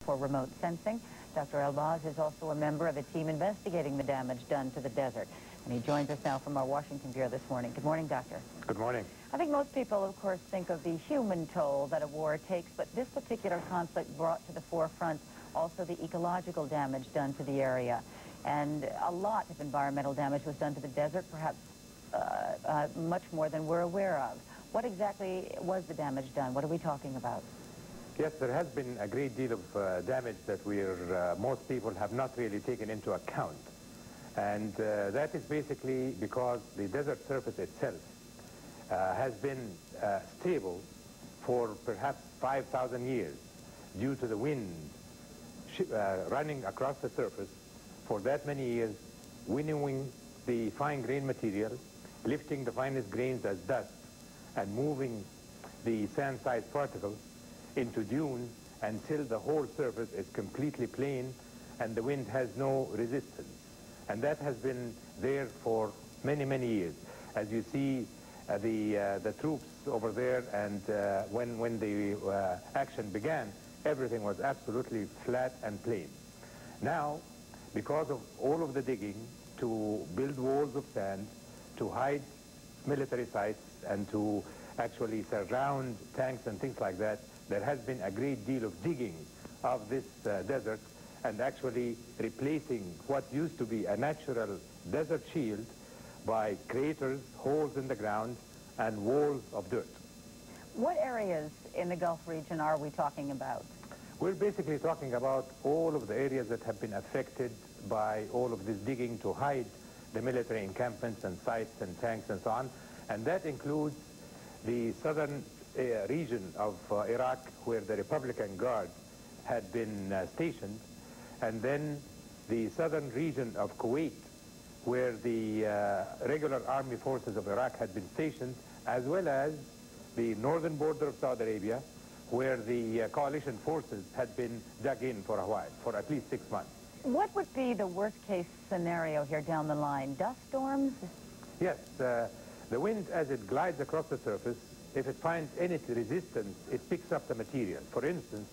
for remote sensing. Dr. El-Baz is also a member of a team investigating the damage done to the desert. And he joins us now from our Washington bureau this morning. Good morning, Doctor. Good morning. I think most people, of course, think of the human toll that a war takes, but this particular conflict brought to the forefront also the ecological damage done to the area. And a lot of environmental damage was done to the desert, perhaps much more than we're aware of. What exactly was the damage done? What are we talking about? Yes, there has been a great deal of damage that most people have not really taken into account. And that is basically because the desert surface itself has been stable for perhaps 5,000 years due to the wind running across the surface for that many years, winnowing the fine-grained material, lifting the finest grains as dust, and moving the sand-sized particles into dunes until the whole surface is completely plain and the wind has no resistance. And that has been there for many, many years. As you see, the troops over there, and when the action began, everything was absolutely flat and plain. Now, because of all of the digging to build walls of sand, to hide military sites, and to actually surround tanks and things like that, there has been a great deal of digging of this desert and actually replacing what used to be a natural desert shield by craters, holes in the ground, and walls of dirt. What areas in the Gulf region are we talking about? We're basically talking about all of the areas that have been affected by all of this digging to hide the military encampments and sites and tanks and so on. And that includes the southern region of Iraq, where the Republican Guard had been stationed, and then the southern region of Kuwait, where the regular army forces of Iraq had been stationed, as well as the northern border of Saudi Arabia, where the coalition forces had been dug in for a while, for at least 6 months. What would be the worst-case scenario here down the line? Dust storms? Yes, the wind, as it glides across the surface, if it finds any resistance, it picks up the material. For instance,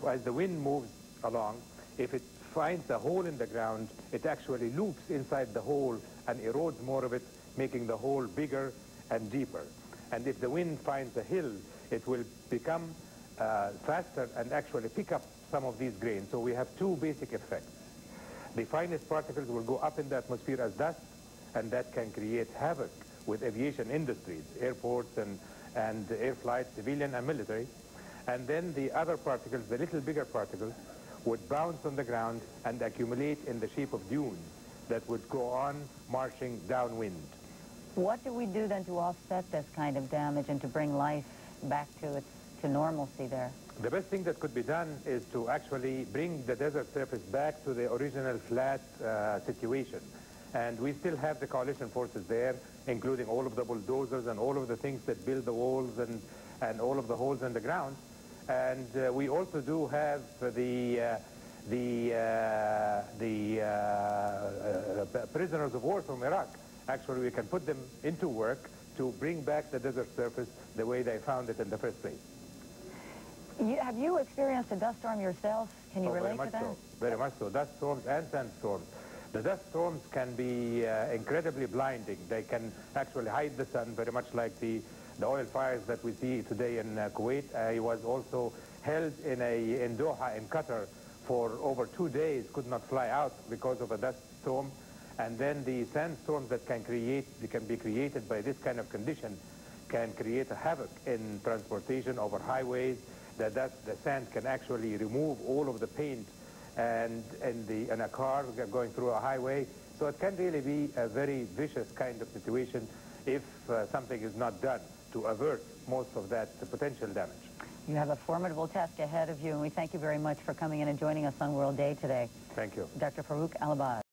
as the wind moves along, if it finds a hole in the ground, it actually loops inside the hole and erodes more of it, making the hole bigger and deeper. And if the wind finds a hill, it will become faster and actually pick up some of these grains. So we have two basic effects. The finest particles will go up in the atmosphere as dust, and that can create havoc with aviation industries, airports and air flights, civilian and military. And then the other particles, the little bigger particles, would bounce on the ground and accumulate in the shape of dunes that would go on marching downwind. What do we do then to offset this kind of damage and to bring life back to normalcy there? The best thing that could be done is to actually bring the desert surface back to the original flat situation. And we still have the coalition forces there, including all of the bulldozers and all of the things that build the walls and all of the holes in the ground. And we also do have the prisoners of war from Iraq. Actually, we can put them into work to bring back the desert surface the way they found it in the first place. Have you experienced a dust storm yourself? Can you relate to that? So, very much so. Dust storms and sandstorms. The dust storms can be incredibly blinding. They can actually hide the sun, very much like the oil fires that we see today in Kuwait. I was also held in Doha in Qatar for over 2 days, could not fly out because of a dust storm. And then the sandstorms that can be created by this kind of condition can create a havoc in transportation over highways. The sand can actually remove all of the paint in a car going through a highway. So it can really be a very vicious kind of situation if something is not done to avert most of that potential damage. You have a formidable task ahead of you, and we thank you very much for coming in and joining us on World Day today. Thank you. Dr. Farouk El-Baz.